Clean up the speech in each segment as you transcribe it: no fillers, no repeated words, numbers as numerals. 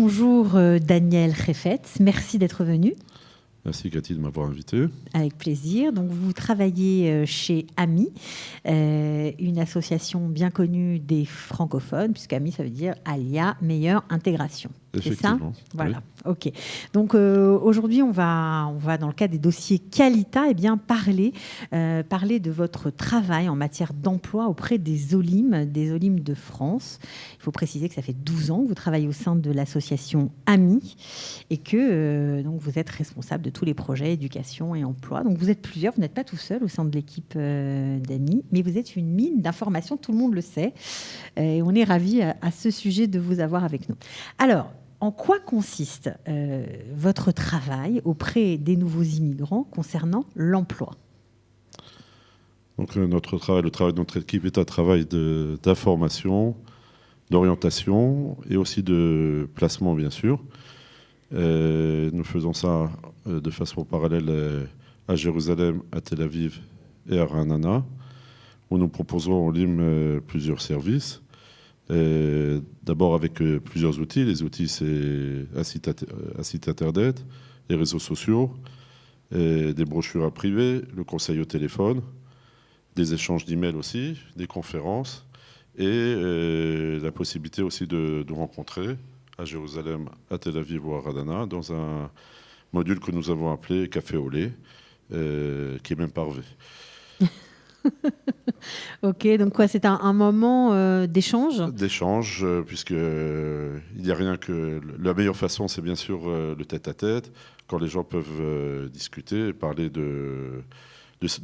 Bonjour Daniel Reffetz, merci d'être venu. Merci Cathy de m'avoir invité. Avec plaisir. Donc vous travaillez chez AMI, une association bien connue des francophones, puisque AMI ça veut dire Alia Meilleure Intégration. C'est ça ? Voilà. Oui. Ok. Donc aujourd'hui on va dans le cadre des dossiers Qualita parler de votre travail en matière d'emploi auprès des OLIM de France. Il faut préciser que ça fait 12 ans que vous travaillez au sein de l'association AMI et que donc vous êtes responsable de tous les projets éducation et emploi. Donc vous êtes plusieurs, vous n'êtes pas tout seul au sein de l'équipe d'AMI, mais vous êtes une mine d'informations, tout le monde le sait. Et on est ravis à ce sujet de vous avoir avec nous. Alors, en quoi consiste votre travail auprès des nouveaux immigrants concernant l'emploi ? Donc le travail de notre équipe est un travail d'information, d'orientation et aussi de placement, bien sûr. Nous faisons ça de façon parallèle à Jérusalem, à Tel Aviv et à Ra'anana, où nous proposons en ligne plusieurs services. D'abord avec plusieurs outils. Les outils, c'est un site internet, les réseaux sociaux, des brochures à privé, le conseil au téléphone, des échanges d'emails aussi, des conférences et la possibilité aussi de rencontrer à Jérusalem, à Tel Aviv ou à Ra'anana dans un module que nous avons appelé Café au lait, qui est même pas relevé. Ok, donc quoi, c'est un moment d'échange ? D'échange, puisque il n'y a rien que... La meilleure façon, c'est bien sûr le tête-à-tête, quand les gens peuvent discuter et parler de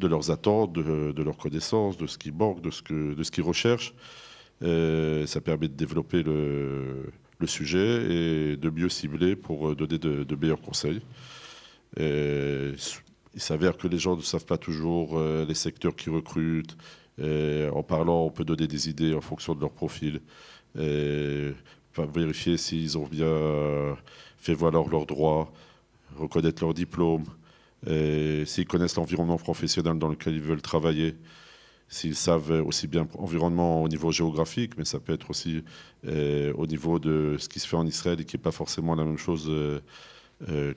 leurs attentes, de leurs connaissances, de ce qui manque, de ce qu'ils recherchent. Ça permet de développer le sujet et de mieux cibler pour donner de meilleurs conseils. Il s'avère que les gens ne savent pas toujours les secteurs qui recrutent. En parlant, on peut donner des idées en fonction de leur profil. Vérifier s'ils ont bien fait valoir leurs droits, reconnaître leur diplôme, s'ils connaissent l'environnement professionnel dans lequel ils veulent travailler, s'ils savent aussi bien l'environnement au niveau géographique, mais ça peut être aussi au niveau de ce qui se fait en Israël et qui n'est pas forcément la même chose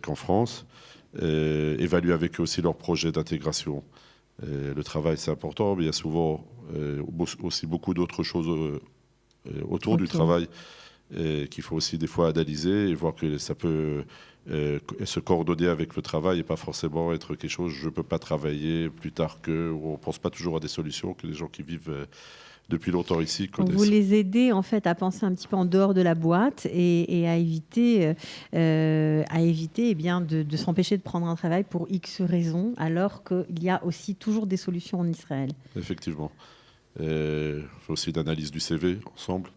qu'en France. Évaluer avec eux aussi leurs projets d'intégration. Le travail, c'est important, mais il y a souvent aussi beaucoup d'autres choses autour du travail qu'il faut aussi des fois analyser et voir que ça peut se coordonner avec le travail et pas forcément être quelque chose, je ne peux pas travailler plus tard que, on ne pense pas toujours à des solutions que les gens qui vivent depuis longtemps ici connaissent. Vous les aidez en fait à penser un petit peu en dehors de la boîte et à éviter de s'empêcher de prendre un travail pour X raisons, alors qu'il y a aussi toujours des solutions en Israël. Effectivement. On fait aussi une analyse du CV ensemble.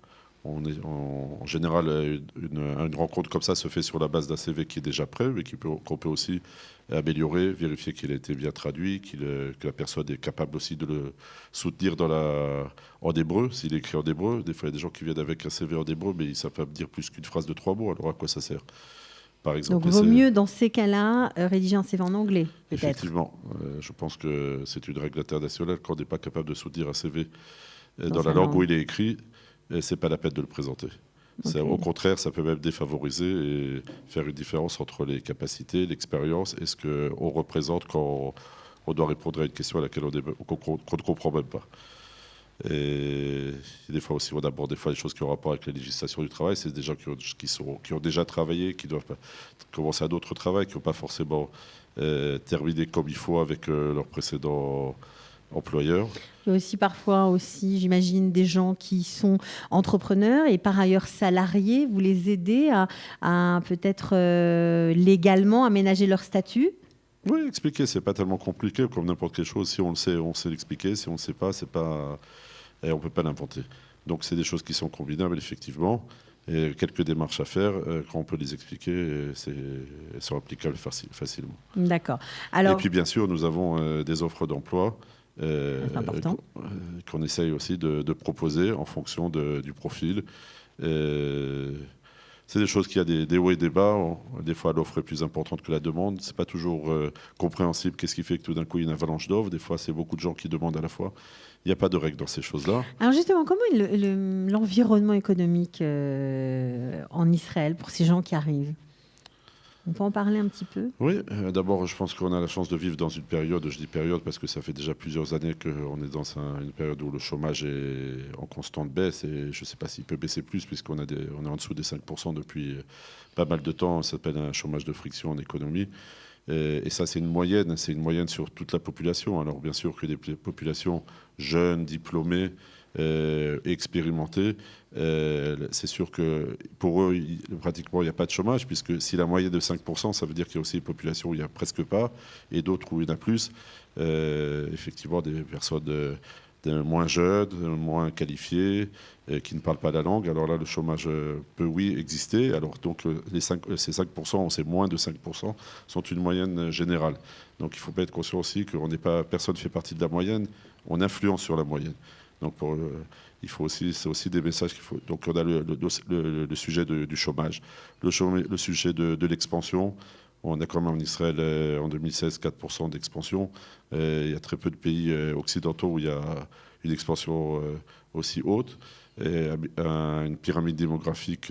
En général, une rencontre comme ça se fait sur la base d'un CV qui est déjà prêt, mais qu'on peut aussi améliorer, vérifier qu'il a été bien traduit, que la personne est capable aussi de le soutenir en hébreu, s'il est écrit en hébreu. Des fois, il y a des gens qui viennent avec un CV en hébreu, mais ils ne savent pas dire plus qu'une phrase de 3 mots. Alors à quoi ça sert, par exemple? Donc, il vaut mieux, dans ces cas-là, rédiger un CV en anglais, peut-être. Effectivement. Je pense que c'est une règle internationale. Quand on n'est pas capable de soutenir un CV dans la langue où il est écrit, c'est pas la peine de le présenter. Okay. Au contraire, ça peut même défavoriser et faire une différence entre les capacités, l'expérience et ce qu'on représente quand on doit répondre à une question à laquelle qu'on ne comprend même pas. Et des fois aussi, on aborde des fois des choses qui ont rapport avec la législation du travail. C'est des gens qui ont déjà travaillé, qui doivent commencer un autre travail, qui n'ont pas forcément terminé comme il faut avec leur précédent employeur. Il y a aussi parfois, j'imagine, des gens qui sont entrepreneurs et par ailleurs salariés. Vous les aidez à peut-être légalement aménager leur statut ? Oui, expliquer, c'est pas tellement compliqué comme n'importe quelle chose. Si on le sait, on sait l'expliquer. Si on ne le sait pas, on ne peut pas l'inventer. Donc c'est des choses qui sont combinables, effectivement. Et quelques démarches à faire, quand on peut les expliquer, elles sont applicables facilement. D'accord. Et puis bien sûr, nous avons des offres d'emploi qu'on essaye aussi de proposer en fonction du profil. C'est des choses qui a des hauts et des bas. Des fois, l'offre est plus importante que la demande. C'est pas toujours compréhensible. Qu'est-ce qui fait que tout d'un coup, il y a une avalanche d'offres? Des fois, c'est beaucoup de gens qui demandent à la fois. Il n'y a pas de règle dans ces choses-là. Alors justement, comment est l'environnement économique en Israël pour ces gens qui arrivent? On peut en parler un petit peu? Oui, d'abord, je pense qu'on a la chance de vivre dans une période, je dis période parce que ça fait déjà plusieurs années qu'on est dans une période où le chômage est en constante baisse, et je ne sais pas s'il peut baisser plus, puisqu'on on est en dessous des 5% depuis pas mal de temps. Ça s'appelle un chômage de friction en économie. Et ça, c'est une moyenne sur toute la population. Alors bien sûr que des populations jeunes, diplômées, expérimentés, c'est sûr que pour eux, pratiquement, il n'y a pas de chômage, puisque si la moyenne est de 5%, ça veut dire qu'il y a aussi des populations où il n'y a presque pas, et d'autres où il y en a plus. Effectivement, des personnes moins jeunes, moins qualifiées, qui ne parlent pas la langue. Alors là, le chômage peut, oui, exister. Alors donc, ces 5%, c'est moins de 5%, sont une moyenne générale. Donc il faut pas être conscient aussi que personne ne fait partie de la moyenne, on influence sur la moyenne. Donc c'est aussi des messages qu'il faut. Donc on a le sujet du chômage, le sujet de l'expansion. On a quand même en Israël en 2016 4% d'expansion. Il y a très peu de pays occidentaux où il y a une expansion aussi haute. Et une pyramide démographique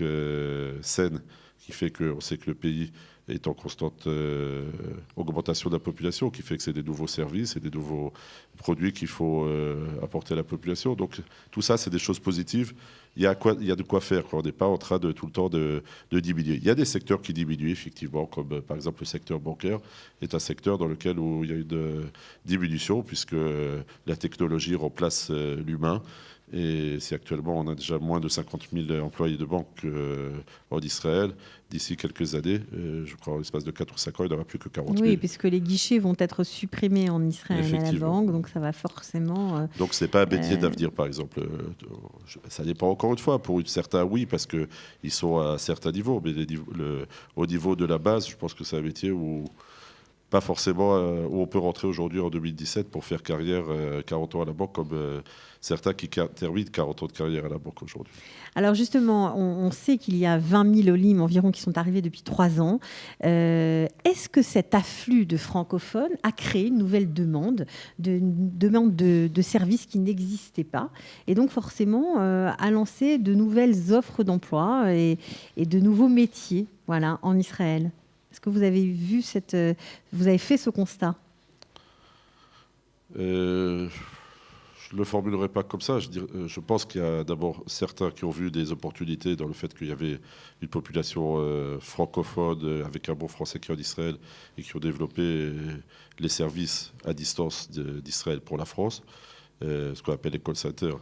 saine qui fait qu'on sait que le pays est en constante augmentation de la population, qui fait que c'est des nouveaux services et des nouveaux produits qu'il faut apporter à la population. Donc tout ça, c'est des choses positives. Il y a de quoi faire. On n'est pas en train de tout le temps de diminuer. Il y a des secteurs qui diminuent, effectivement, comme par exemple le secteur bancaire est un secteur dans lequel il y a une diminution, puisque la technologie remplace l'humain. Et si actuellement on a déjà moins de 50 000 employés de banque en Israël, d'ici quelques années, je crois en l'espace de 4 ou 5 ans, il n'y aura plus que 40 000. Oui, puisque les guichets vont être supprimés en Israël à la banque, donc ça va forcément... Donc ce n'est pas un métier d'avenir, par exemple. Ça dépend encore une fois. Pour certains, oui, parce qu'ils sont à certains niveaux. Mais au niveau de la base, je pense que c'est un métier où... Pas forcément où on peut rentrer aujourd'hui en 2017 pour faire carrière 40 ans à la banque, comme certains qui terminent 40 ans de carrière à la banque aujourd'hui. Alors justement, on sait qu'il y a 20 000 Olim environ qui sont arrivés depuis 3 ans. Est-ce que cet afflux de francophones a créé une nouvelle demande de services qui n'existaient pas, et donc forcément a lancé de nouvelles offres d'emploi et de nouveaux métiers, voilà, en Israël? Est-ce que vous avez vous avez fait ce constat? Je ne le formulerai pas comme ça. Je pense qu'il y a d'abord certains qui ont vu des opportunités dans le fait qu'il y avait une population francophone avec un bon français qui est en Israël, et qui ont développé les services à distance d'Israël pour la France, ce qu'on appelle les call centers.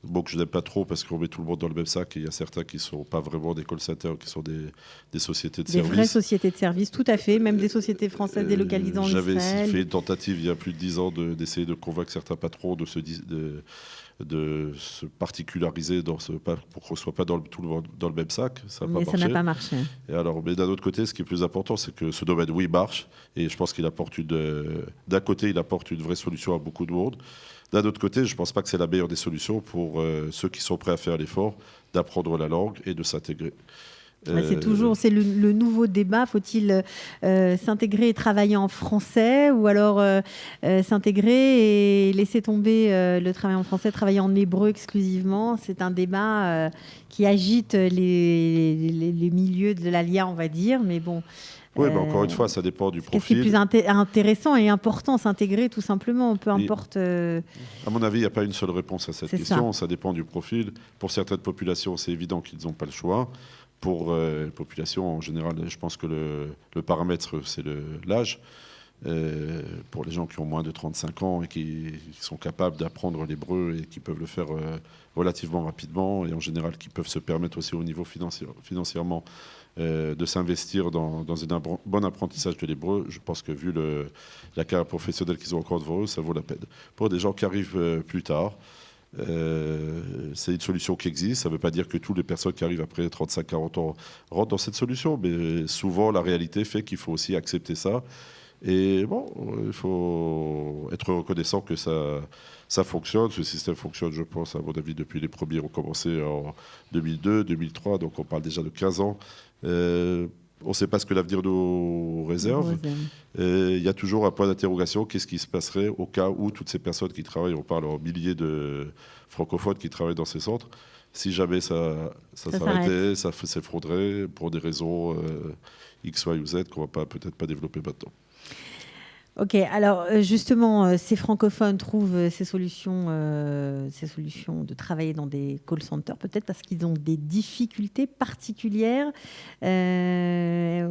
Bon, que je n'aime pas trop parce qu'on met tout le monde dans le même sac, et il y a certains qui ne sont pas vraiment des call centers, qui sont des sociétés de services. Des vraies sociétés de services, tout à fait, même des sociétés françaises délocalisées en Israël. J'avais fait une tentative il y a plus de 10 ans d'essayer de convaincre certains patrons de se particulariser pour qu'on ne soit pas tout le monde dans le même sac. Ça n'a pas marché. Et alors, mais d'un autre côté, ce qui est plus important, c'est que ce domaine, oui, marche. Et je pense qu'il apporte d'un côté, il apporte une vraie solution à beaucoup de monde. D'un autre côté, je ne pense pas que c'est la meilleure des solutions pour ceux qui sont prêts à faire l'effort d'apprendre la langue et de s'intégrer. C'est le nouveau débat. Faut-il s'intégrer et travailler en français, ou alors s'intégrer et laisser tomber le travail en français, travailler en hébreu exclusivement? C'est un débat qui agite les milieux de l'Alia, on va dire. Mais bon. Oui, mais encore une fois, ça dépend du profil. C'est plus intéressant et important, s'intégrer tout simplement, peu importe. À mon avis, il n'y a pas une seule réponse à cette question. Ça dépend du profil. Pour certaines populations, c'est évident qu'ils n'ont pas le choix. Pour les populations, en général, je pense que le paramètre, c'est l'âge. Pour les gens qui ont moins de 35 ans et qui sont capables d'apprendre l'hébreu et qui peuvent le faire relativement rapidement, et en général qui peuvent se permettre aussi au niveau financièrement de s'investir dans un bon apprentissage de l'hébreu, je pense que vu la carrière professionnelle qu'ils ont encore devant eux, ça vaut la peine. Pour des gens qui arrivent plus tard, c'est une solution qui existe. Ça ne veut pas dire que toutes les personnes qui arrivent après 35-40 ans rentrent dans cette solution, mais souvent la réalité fait qu'il faut aussi accepter ça Et bon, il faut être reconnaissant que ça fonctionne. Ce système fonctionne, je pense, à mon avis, depuis les premiers ont commencé en 2002, 2003, donc on parle déjà de 15 ans. On ne sait pas ce que l'avenir nous réserve. Il y a toujours un point d'interrogation. Qu'est-ce qui se passerait au cas où toutes ces personnes qui travaillent, on parle en milliers de francophones qui travaillent dans ces centres, si jamais ça s'arrêtait, ça s'effondrait pour des raisons X, Y ou Z qu'on ne va peut-être pas développer maintenant. Ok, alors justement, ces francophones trouvent ces solutions de travailler dans des call centers, peut-être parce qu'ils ont des difficultés particulières. Est-ce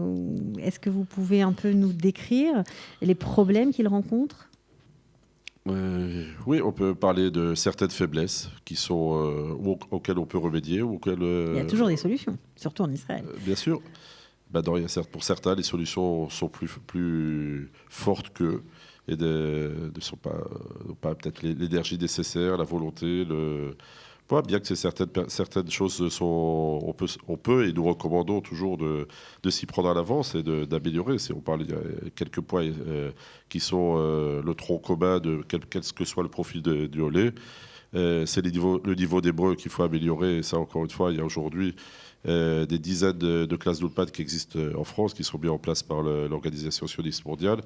que vous pouvez un peu nous décrire les problèmes qu'ils rencontrent ? Oui, on peut parler de certaines faiblesses qui sont, auxquelles on peut remédier. Il y a toujours des solutions, surtout en Israël. Bien sûr. Pour certains, les solutions sont plus fortes qu'eux et n'ont pas peut-être l'énergie nécessaire, la volonté. Bien que certaines choses on peut et nous recommandons toujours de s'y prendre à l'avance et d'améliorer. Si on parle, il y a quelques points qui sont le tronc commun de quel que soit le profil du Olé. C'est le niveau d'hébreu qu'il faut améliorer. Et ça, encore une fois, il y a aujourd'hui des dizaines de classes d'Ulpan qui existent en France, qui sont mises en place par l'Organisation sioniste mondiale.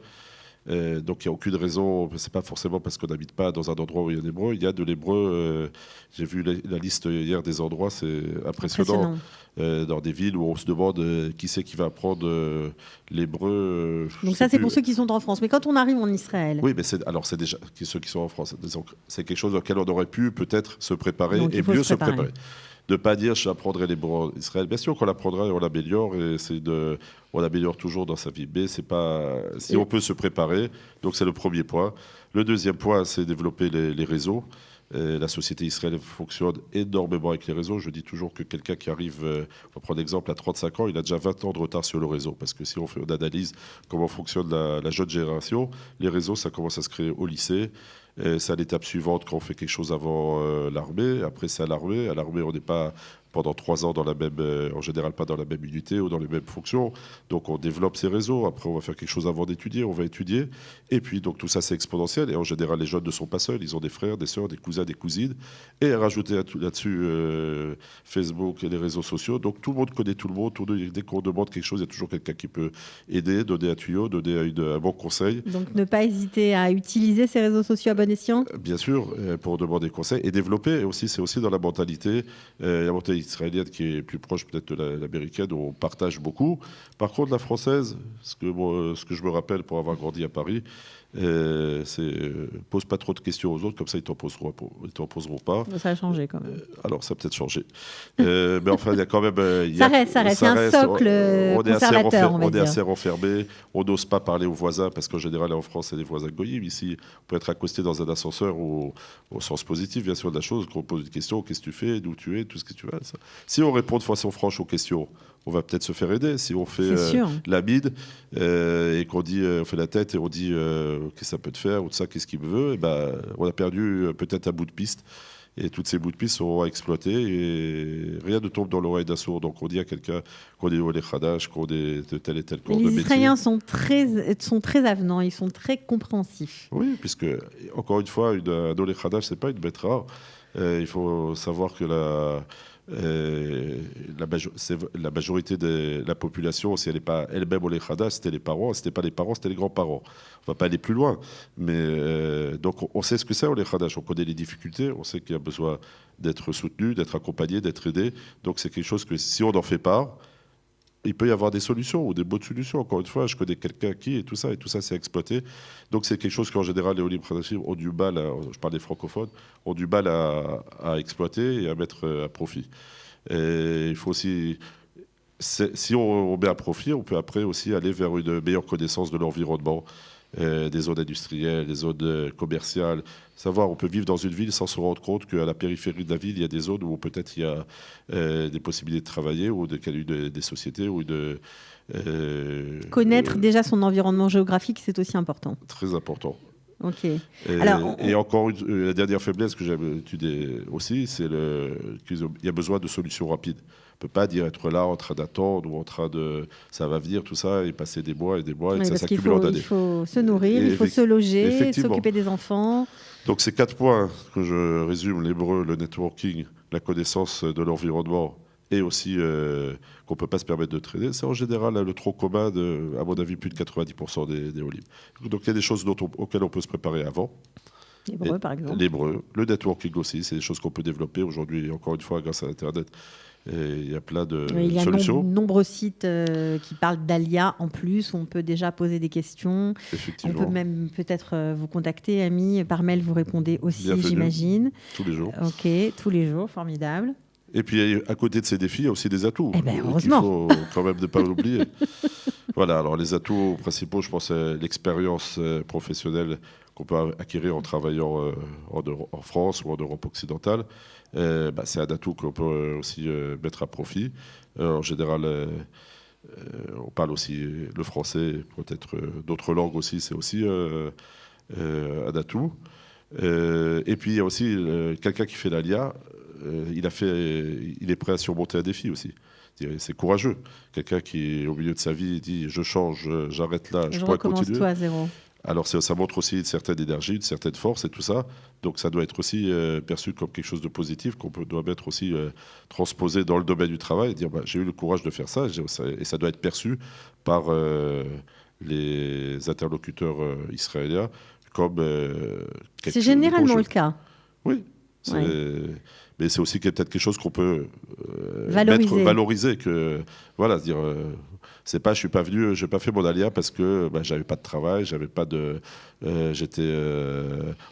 Donc il n'y a aucune raison, c'est pas forcément parce qu'on n'habite pas dans un endroit où il y a de l'hébreu. Il y a de l'hébreu, j'ai vu la liste hier des endroits, c'est impressionnant. Dans des villes où on se demande qui c'est qui va apprendre l'hébreu. Donc ça c'est pour ceux qui sont en France, mais quand on arrive en Israël... Oui, mais c'est déjà ceux qui sont en France. C'est quelque chose auquel on aurait pu peut-être se préparer et mieux se préparer. De ne pas dire je apprendrai l'hébreu en Israël. Bien sûr qu'on l'apprendra et on l'améliore, et on l'améliore toujours dans sa vie. Mais c'est pas si on peut se préparer. Donc c'est le premier point. Le deuxième point, c'est développer les réseaux. La société israélienne fonctionne énormément avec les réseaux. Je dis toujours que quelqu'un qui arrive, on va prendre l'exemple, à 35 ans, il a déjà 20 ans de retard sur le réseau. Parce que si on fait une analyse comment fonctionne la jeune génération, les réseaux, ça commence à se créer au lycée. C'est à l'étape suivante quand on fait quelque chose avant l'armée. Après, c'est à l'armée. À l'armée, on n'est pas pendant 3 ans en général pas dans la même unité ou dans les mêmes fonctions. Donc on développe ces réseaux. Après, on va faire quelque chose avant d'étudier. On va étudier. Et puis, donc tout ça, c'est exponentiel. Et en général, les jeunes ne sont pas seuls. Ils ont des frères, des sœurs, des cousins, des cousines. Et rajouter là-dessus Facebook et les réseaux sociaux. Donc tout le monde connaît tout le monde. Dès qu'on demande quelque chose, il y a toujours quelqu'un qui peut aider, donner un tuyau, donner un bon conseil. Donc ne pas hésiter à utiliser ces réseaux sociaux à bon escient. Bien sûr, pour demander conseil et développer. Et c'est aussi dans la mentalité israélienne qui est plus proche peut-être de l'américaine, où on partage beaucoup. Par contre, la française, ce que je me rappelle pour avoir grandi à Paris, pose pas trop de questions aux autres, comme ça ils t'en poseront pas. Ça a changé quand même. Alors ça a peut-être changé. Mais enfin, il y a quand même... ça reste. Il y a un socle conservateur, on est assez renfermé. On n'ose pas parler aux voisins, parce qu'en général, en France, c'est des voisins goyim. Ici, on peut être accosté dans un ascenseur au sens positif, bien sûr, de la chose, qu'on pose une question, qu'est-ce que tu fais, d'où tu es, tout ce que tu veux. Ça. Si on répond de façon franche aux questions, on va peut-être se faire aider. Si on fait la bide et qu'on dit, on fait la tête et on dit qu'est-ce que ça peut te faire ou de ça, qu'est-ce qu'il me veut, et on a perdu peut-être un bout de piste. Et toutes ces bouts de piste seront exploités et rien ne tombe dans l'oreille d'un sourd. Donc on dit à quelqu'un qu'on est au Khadash, qu'on est de tel et tel corps de métier. Les Israéliens sont très avenants, ils sont très compréhensifs. Oui, puisque, encore une fois, un Olé Khadash, ce n'est pas une bête rare. Il faut savoir que la majorité de la population, si elle n'est pas elle-même Olé Khadash, c'était les parents. Ce n'était pas les parents, c'était les grands-parents. On ne va pas aller plus loin. Mais donc on sait ce que c'est Olé Khadash. On connaît les difficultés. On sait qu'il y a besoin d'être soutenu, d'être accompagné, d'être aidé. Donc c'est quelque chose que si on en fait part, il peut y avoir des solutions ou des bonnes solutions. Encore une fois, je connais quelqu'un et tout ça c'est exploité. Donc c'est quelque chose qu'en général les Olim Khadashim ont du mal, je parle des francophones, ont du mal à exploiter et à mettre à profit. Et il faut aussi, si on met à profit, on peut après aussi aller vers une meilleure connaissance de l'environnement, des zones industrielles, des zones commerciales. Savoir, on peut vivre dans une ville sans se rendre compte qu'à la périphérie de la ville, il y a des zones où peut-être il y a des possibilités de travailler ou des sociétés ou connaître déjà son environnement géographique, c'est aussi important. Très important. Ok. Et encore la dernière faiblesse que j'avais étudiée aussi, c'est qu'il y a besoin de solutions rapides. On ne peut pas dire être là en train d'attendre ou en train de... Ça va venir, tout ça, et passer des mois et des mois, et que ça s'accumule en années. Il faut se nourrir, il faut se loger, s'occuper des enfants. Donc ces 4 points que je résume, l'hébreu, le networking, la connaissance de l'environnement, et aussi qu'on ne peut pas se permettre de traîner, c'est en général le tronc commun de, à mon avis, plus de 90% des hauts livres. Donc il y a des choses auxquelles on peut se préparer avant. L'hébreu, par exemple. L'hébreu, le networking aussi, c'est des choses qu'on peut développer aujourd'hui, encore une fois, grâce à Internet. Et il y a plein de solutions. Il y a nombreux sites qui parlent d'Alia en plus, où on peut déjà poser des questions. On peut même peut-être vous contacter, Ami. Par mail, vous répondez aussi, j'imagine. Tous les jours. Ok, tous les jours, formidable. Et puis, à côté de ces défis, il y a aussi des atouts. Eh bien, heureusement. Il faut quand même ne pas l'oublier. Voilà, alors les atouts principaux, je pense, c'est l'expérience professionnelle qu'on peut acquérir en travaillant en France ou en Europe occidentale. C'est un atout qu'on peut aussi mettre à profit. En général, on parle aussi le français, peut-être d'autres langues aussi, c'est aussi un atout. Et puis, il y a aussi quelqu'un qui fait l'ALIA. Il est prêt à surmonter un défi aussi. C'est courageux. Quelqu'un qui, au milieu de sa vie, dit « je change, j'arrête là, je pourrais continuer ». Tout à zéro. Alors ça montre aussi une certaine énergie, une certaine force et tout ça. Donc ça doit être aussi perçu comme quelque chose de positif qu'on doit mettre aussi transposé dans le domaine du travail et dire j'ai eu le courage de faire ça et ça doit être perçu par les interlocuteurs israéliens comme c'est généralement le cas. Oui. Mais c'est aussi peut-être quelque chose qu'on peut valoriser. Que voilà, dire c'est pas je suis pas venu, j'ai pas fait mon alia parce que j'avais pas de travail, j'avais pas de j'étais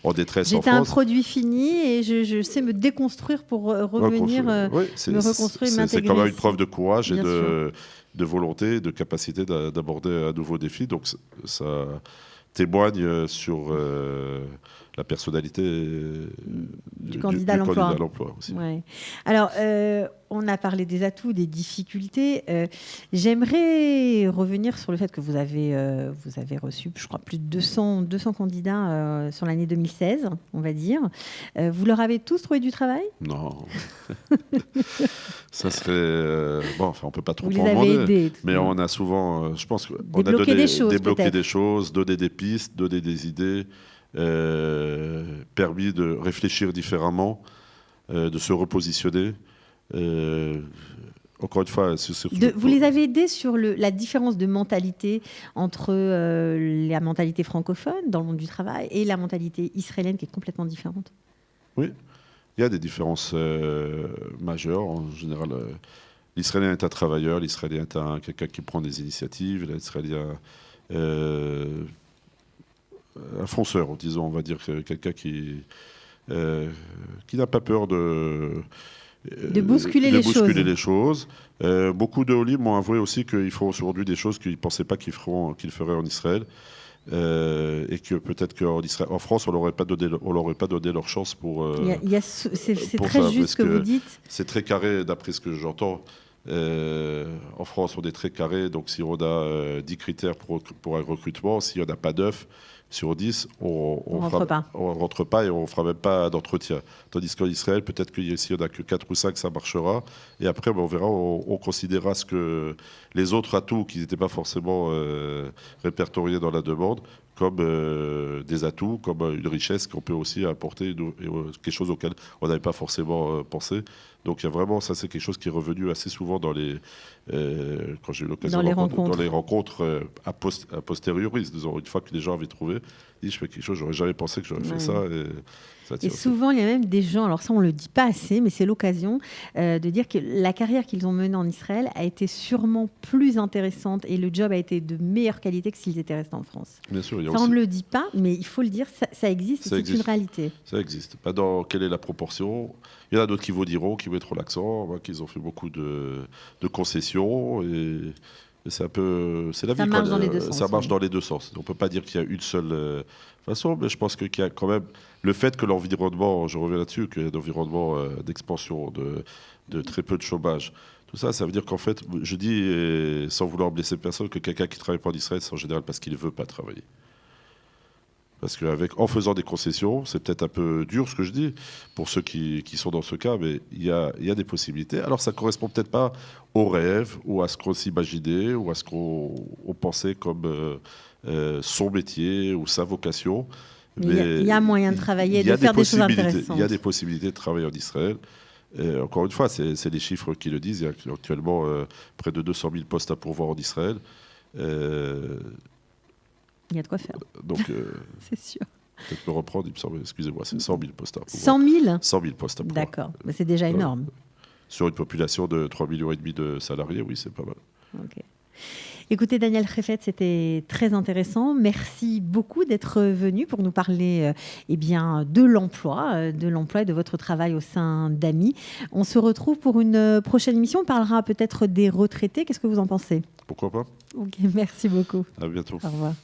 en détresse en France. J'étais un produit fini et je sais me déconstruire pour revenir me reconstruire, m'intégrer. C'est quand même une preuve de courage et de volonté, de capacité d'aborder un nouveau défi. Donc ça témoigne sur la personnalité du candidat à l'emploi aussi. Ouais. Alors, on a parlé des atouts, des difficultés. J'aimerais revenir sur le fait que vous avez reçu, je crois, plus de 200 candidats sur l'année 2016, on va dire. Vous leur avez tous trouvé du travail ? Non. Ça serait... on ne peut pas trop en demander. Aidés, mais on a souvent, je pense qu'on a débloqué des choses, donné des pistes, donné des idées, permis de réfléchir différemment, de se repositionner. Encore une fois, vous les avez aidés sur la différence de mentalité entre la mentalité francophone dans le monde du travail et la mentalité israélienne qui est complètement différente. Oui, il y a des différences majeures. En général, l'Israélien est un travailleur, l'Israélien est quelqu'un qui prend des initiatives, l'Israélien un fonceur, disons, on va dire, quelqu'un qui n'a pas peur de bousculer les choses. Beaucoup de hauts livres m'ont avoué aussi qu'ils font aujourd'hui des choses qu'ils ne pensaient pas qu'ils feraient en Israël. Et que peut-être qu'en France, on leur aurait pas donné leur chance pour... c'est très ça, juste ce que vous dites. C'est très carré, d'après ce que j'entends. En France, on est très carré. Donc, si on a 10 critères pour un recrutement, s'il n'y en a pas 9 sur 10, on rentre pas et on ne fera même pas d'entretien. Tandis qu'en Israël, peut-être que s'il n'y en a que 4 ou 5, ça marchera. Et après, on verra, on considérera ce que les autres atouts qui n'étaient pas forcément répertoriés dans la demande comme des atouts, comme une richesse qu'on peut aussi apporter, quelque chose auquel on n'avait pas forcément pensé. Donc il y a vraiment, ça c'est quelque chose qui est revenu assez souvent dans quand j'ai eu l'occasion dans les rencontres a posteriori, disons, une fois que les gens avaient trouvé, je fais quelque chose, j'aurais jamais pensé que j'aurais fait ça. Et souvent, il y a même des gens, alors ça on ne le dit pas assez, mais c'est l'occasion de dire que la carrière qu'ils ont menée en Israël a été sûrement plus intéressante et le job a été de meilleure qualité que s'ils étaient restés en France. Bien sûr, ça on ne le dit pas, mais il faut le dire, ça existe, c'est une réalité. Ça existe. Pas dans quelle est la proportion. Il y en a d'autres qui vous diront, qui mettront l'accent, qu'ils ont fait beaucoup de concessions et c'est un peu, c'est la vie. Ça marche dans les deux sens. On ne peut pas dire qu'il y a une seule façon, mais je pense qu'il y a quand même le fait que l'environnement, je reviens là-dessus, qu'il y a un environnement d'expansion, de très peu de chômage. Tout ça, ça veut dire qu'en fait, je dis, sans vouloir blesser personne, que quelqu'un qui travaille pour l'Israël, c'est en général parce qu'il ne veut pas travailler. Parce qu'en faisant des concessions, c'est peut-être un peu dur ce que je dis pour ceux qui sont dans ce cas, mais il y a des possibilités. Alors ça ne correspond peut-être pas au rêve ou à ce qu'on s'imaginait ou à ce qu'on pensait comme son métier ou sa vocation. Mais il y a moyen de travailler et de faire des choses intéressantes. Il y a des possibilités de travailler en Israël. Et encore une fois, c'est les chiffres qui le disent. Il y a actuellement près de 200 000 postes à pourvoir en Israël. Il y a de quoi faire. Donc, c'est sûr. Peut-être me reprendre, il me semble, excusez-moi, c'est 100 000 postes à pourvoir. 100 000 100 000 postes à pourvoir. D'accord, mais c'est déjà énorme. Sur une population de 3,5 millions de salariés, oui, c'est pas mal. Ok. Écoutez, Daniel Reffet, c'était très intéressant. Merci beaucoup d'être venu pour nous parler de l'emploi et de votre travail au sein d'AMI. On se retrouve pour une prochaine émission. On parlera peut-être des retraités. Qu'est-ce que vous en pensez ? Pourquoi pas ? Ok, merci beaucoup. À bientôt. Au revoir.